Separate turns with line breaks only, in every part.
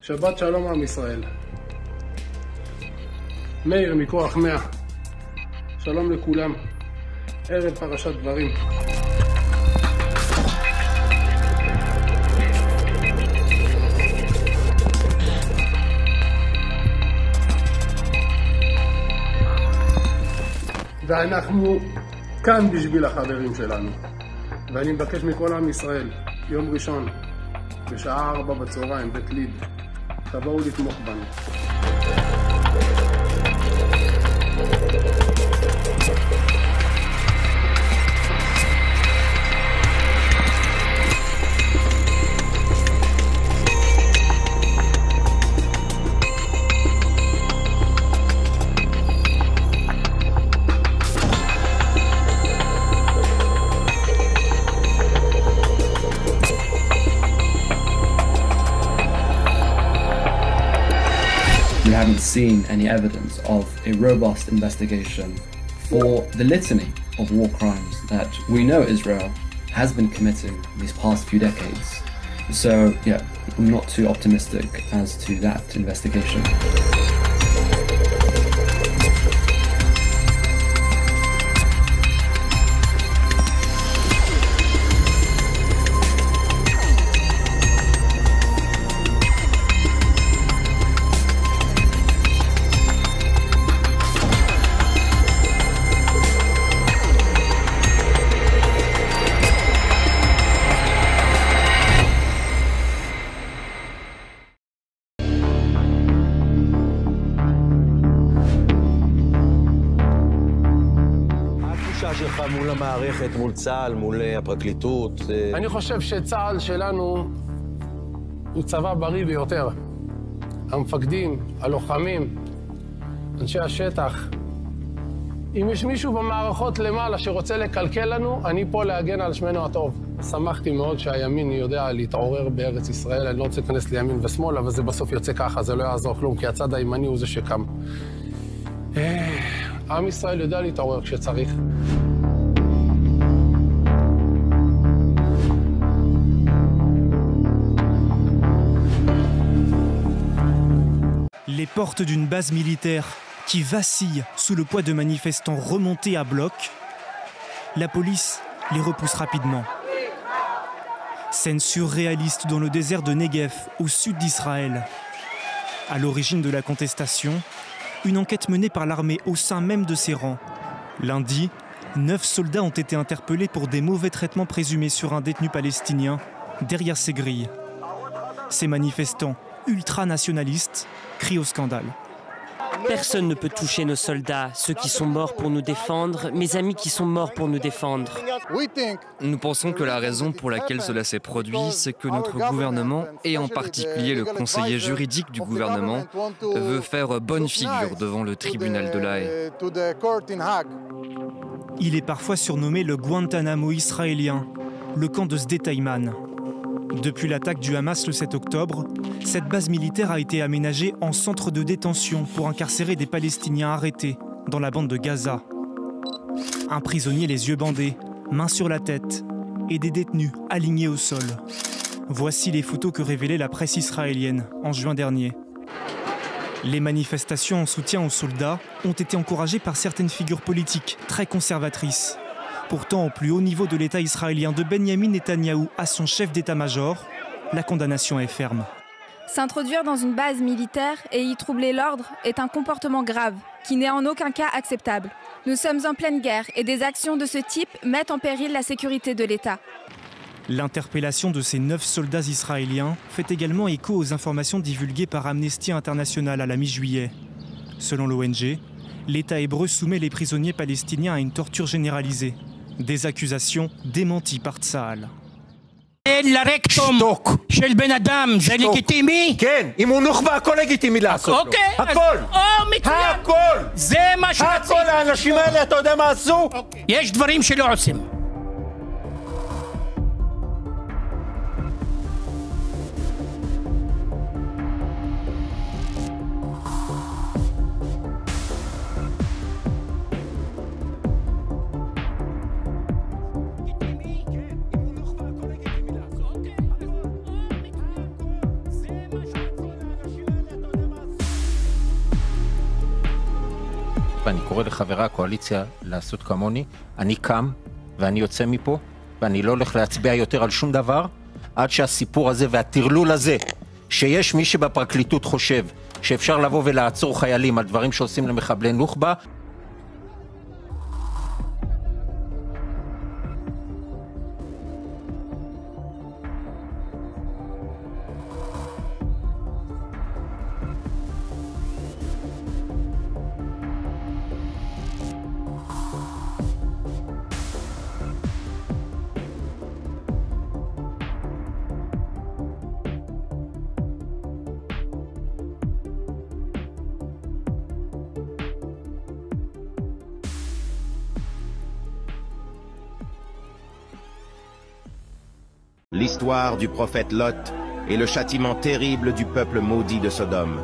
שבת שלום עם ישראל. מאיר מכוח 100. שלום לכולם. ערב פרשת דברים. ואנחנו כאן בשביל החברים שלנו. ואני מבקש מכל עם ישראל, יום ראשון, בשעה 4 בצהריים, בית ליד, תבואו לתמוך בנו.
We haven't seen any evidence of a robust investigation for the litany of war crimes that we know Israel has been committing these past few decades. So, yeah, I'm not too optimistic as to that investigation.
שלך מול המערכת, מול צה"ל, מול הפרקליטות?
אני חושב שצה"ל שלנו הוא צבא בריא ביותר. המפקדים, הלוחמים, אנשי השטח. אם יש מישהו במערכות למעלה שרוצה לקלקל לנו, אני פה להגן על שמנו הטוב. שמחתי מאוד שהימין יודע להתעורר בארץ ישראל. אני לא רוצה להיכנס לימין ושמאל, אבל זה בסוף יוצא ככה, זה לא יעזור כלום, כי הצד הימני הוא זה שקם. עם ישראל יודע להתעורר כשצריך.
Les portes d'une base militaire qui vacille sous le poids de manifestants remontés à bloc, la police les repousse rapidement. Scène surréaliste dans le désert de Negev, au sud d'Israël. À l'origine de la contestation, une enquête menée par l'armée au sein même de ses rangs. Lundi, 9 soldats ont été interpellés pour des mauvais traitements présumés sur un détenu palestinien derrière ces grilles. Ces manifestants ultranationalistes crient au scandale.
Personne ne peut toucher nos soldats, ceux qui sont morts pour nous défendre, mes amis qui sont morts pour nous défendre.
Nous pensons que la raison pour laquelle cela s'est produit, c'est que notre gouvernement, et en particulier le conseiller juridique du gouvernement, veut faire bonne figure devant le tribunal de La Haye.
Il est parfois surnommé le Guantanamo israélien, le camp de Sde Taïman. Depuis l'attaque du Hamas le 7 octobre, cette base militaire a été aménagée en centre de détention pour incarcérer des Palestiniens arrêtés dans la bande de Gaza. Un prisonnier les yeux bandés, mains sur la tête, et des détenus alignés au sol. Voici les photos que révélait la presse israélienne en juin dernier. Les manifestations en soutien aux soldats ont été encouragées par certaines figures politiques très conservatrices. Pourtant, au plus haut niveau de l'État israélien, de Benyamin Netanyahou à son chef d'état-major, la condamnation est ferme.
S'introduire dans une base militaire et y troubler l'ordre est un comportement grave, qui n'est en aucun cas acceptable. Nous sommes en pleine guerre et des actions de ce type mettent en péril la sécurité de l'État.
L'interpellation de ces 9 soldats israéliens fait également écho aux informations divulguées par Amnesty International à la mi-juillet. Selon l'ONG, l'État hébreu soumet les prisonniers palestiniens à une torture généralisée. Des accusations démenties par Tsahal.
לרקטום של בן אדם זה לגיטימי?
כן, אם הוא נוח'בה הכל לגיטימי לעשות לו.
אוקיי,
הכל.
מצוין.
הכל.
זה מה שרציתי.
הכל, האנשים האלה, אתה יודע מה עשו?
יש דברים שלא עושים.
ואני קורא לחברי הקואליציה לעשות כמוני, אני קם ואני יוצא מפה, ואני לא הולך להצביע יותר על שום דבר, עד שהסיפור הזה והטרלול הזה, שיש מי שבפרקליטות חושב שאפשר לבוא ולעצור חיילים על דברים שעושים למחבלי נוח'בה.
L'histoire du prophète Lot et le châtiment terrible du peuple maudit de Sodome.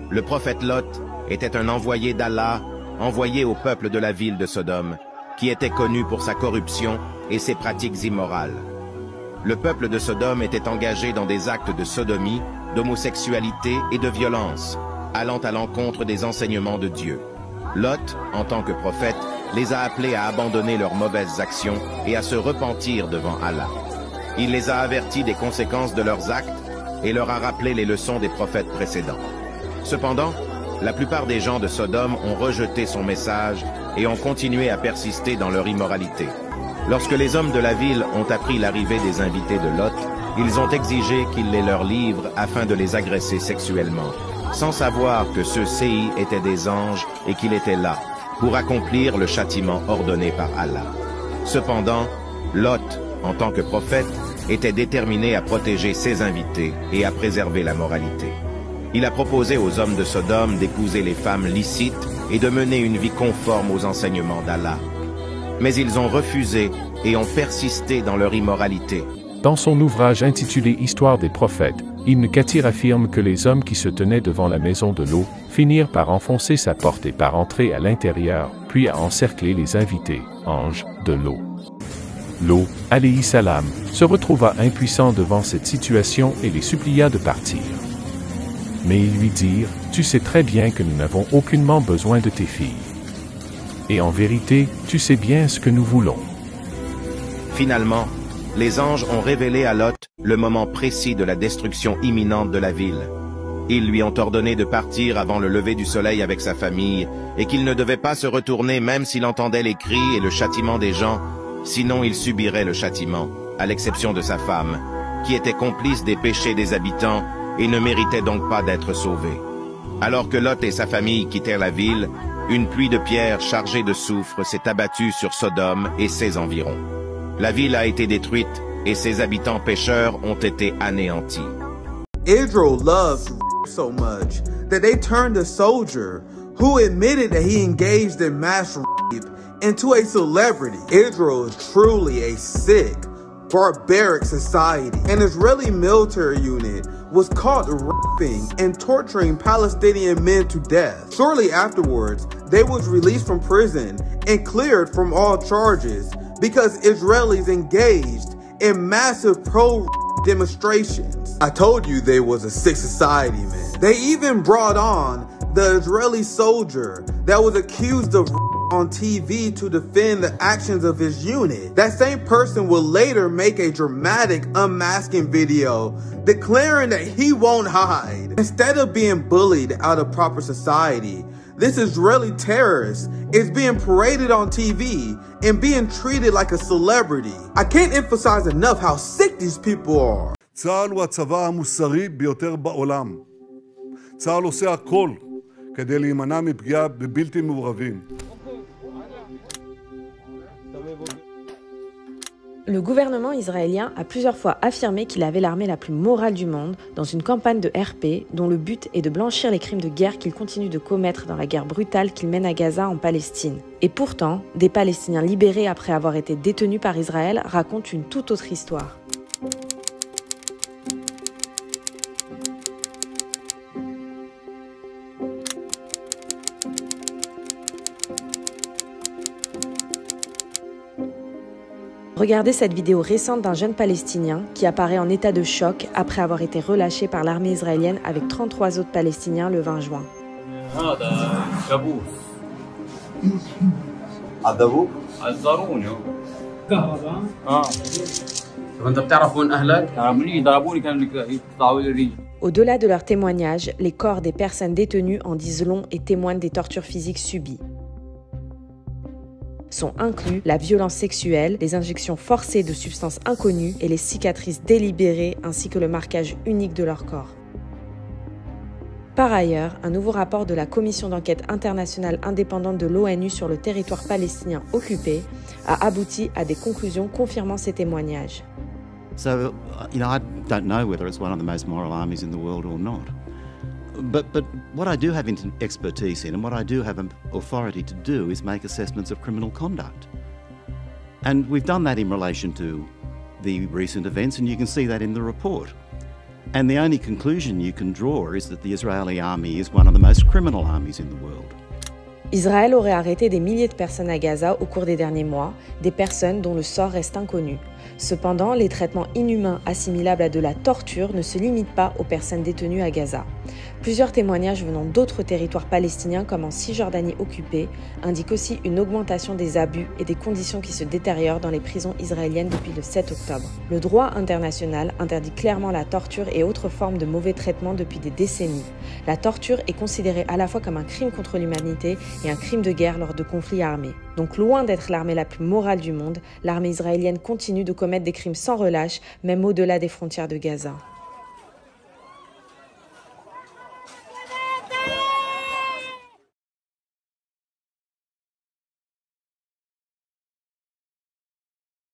Le prophète Lot était un envoyé d'Allah, envoyé au peuple de la ville de Sodome, qui était connu pour sa corruption et ses pratiques immorales. Le peuple de Sodome était engagé dans des actes de sodomie, d'homosexualité et de violence, allant à l'encontre des enseignements de Dieu. Lot, en tant que prophète, les a appelés à abandonner leurs mauvaises actions et à se repentir devant Allah. Il les a avertis des conséquences de leurs actes et leur a rappelé les leçons des prophètes précédents. Cependant, la plupart des gens de Sodome ont rejeté son message et ont continué à persister dans leur immoralité. Lorsque les hommes de la ville ont appris l'arrivée des invités de Lot, ils ont exigé qu'il les leur livre afin de les agresser sexuellement, sans savoir que ceux-ci étaient des anges et qu'il était là pour accomplir le châtiment ordonné par Allah. Cependant, Lot, en tant que prophète, était déterminé à protéger ses invités et à préserver la moralité. Il a proposé aux hommes de Sodome d'épouser les femmes licites et de mener une vie conforme aux enseignements d'Allah. Mais ils ont refusé et ont persisté dans leur immoralité.
Dans son ouvrage intitulé Histoire des prophètes, Ibn Kathir affirme que les hommes qui se tenaient devant la maison de l'eau finirent par enfoncer sa porte et par entrer à l'intérieur, puis à encercler les invités, anges de l'eau. L'eau, alayhi salam, se retrouva impuissant devant cette situation et les supplia de partir. Mais ils lui dirent, « Tu sais très bien que nous n'avons aucunement besoin de tes filles. Et en vérité, tu sais bien ce que nous voulons. »
Finalement, les anges ont révélé à Lot le moment précis de la destruction imminente de la ville. Ils lui ont ordonné de partir avant le lever du soleil avec sa famille et qu'il ne devait pas se retourner même s'il entendait les cris et le châtiment des gens, sinon il subirait le châtiment, à l'exception de sa femme, qui était complice des péchés des habitants et ne méritait donc pas d'être sauvée. Alors que Lot et sa famille quittèrent la ville, une pluie de pierres chargée de soufre s'est abattue sur Sodome et ses environs. La ville a été détruite et ses habitants pécheurs ont été anéantis.
Israel loved so much that they turned a soldier who admitted that he engaged in mass rape into a celebrity. Israel is truly a sick, barbaric society. An Israeli military unit was caught raping and torturing Palestinian men to death. Shortly afterwards, they was released from prison and cleared from all charges because Israelis engaged in massive pro-demonstrations. I told you they was a sick society, man. They even brought on the Israeli soldier that was accused of on TV to defend the actions of his unit. That same person will later make a dramatic unmasking video declaring that he won't hide. Instead of being bullied out of proper society, this Israeli terrorist is being paraded on TV and being treated like a celebrity. I can't emphasize enough how sick these people are.
צה"ל הוא הצבא המוסרי ביותר בעולם. צה"ל עושה הכל כדי להימנע מפגיעה בבלתי מעורבים.
Le gouvernement israélien a plusieurs fois affirmé qu'il avait l'armée la plus morale du monde dans une campagne de RP dont le but est de blanchir les crimes de guerre qu'il continue de commettre dans la guerre brutale qu'il mène à Gaza en Palestine. Et pourtant, des Palestiniens libérés après avoir été détenus par Israël racontent une toute autre histoire. Regardez cette vidéo récente d'un jeune Palestinien qui apparaît en état de choc après avoir été relâché par l'armée israélienne avec 33 autres Palestiniens le 20 juin.
عذبوك؟
عذروني كهرباء طب انت بتعرف وين اهلك؟ ضربوني كانوا يقطعوا لي الرجل.
Au-delà de leurs témoignages, les corps des personnes détenues en disent long et témoignent des tortures physiques subies. Sont inclus la violence sexuelle, les injections forcées de substances inconnues et les cicatrices délibérées ainsi que le marquage unique de leur corps. Par ailleurs, un nouveau rapport de la Commission d'enquête internationale indépendante de l'ONU sur le territoire palestinien occupé a abouti à des conclusions confirmant ces témoignages.
So, I don't know whether it's one of the most moral armies in the world or not. But what I do have expertise in and what I do have authority to do is make assessments of criminal conduct. And we've done that in relation to the recent events, and you can see that in the report. And the only conclusion you can draw is that the Israeli army is one of the most criminal armies in the world.
Israël aurait arrêté des milliers de personnes à Gaza au cours des derniers mois, des personnes dont le sort reste inconnu. Cependant, les traitements inhumains assimilables à de la torture ne se limitent pas aux personnes détenues à Gaza. Plusieurs témoignages venant d'autres territoires palestiniens comme en Cisjordanie occupée indiquent aussi une augmentation des abus et des conditions qui se détériorent dans les prisons israéliennes depuis le 7 octobre. Le droit international interdit clairement la torture et autres formes de mauvais traitements depuis des décennies. La torture est considérée à la fois comme un crime contre l'humanité et un crime de guerre lors de conflits armés. Donc loin d'être l'armée la plus morale du monde, l'armée israélienne continue de commettre des crimes sans relâche, même au-delà des frontières de Gaza.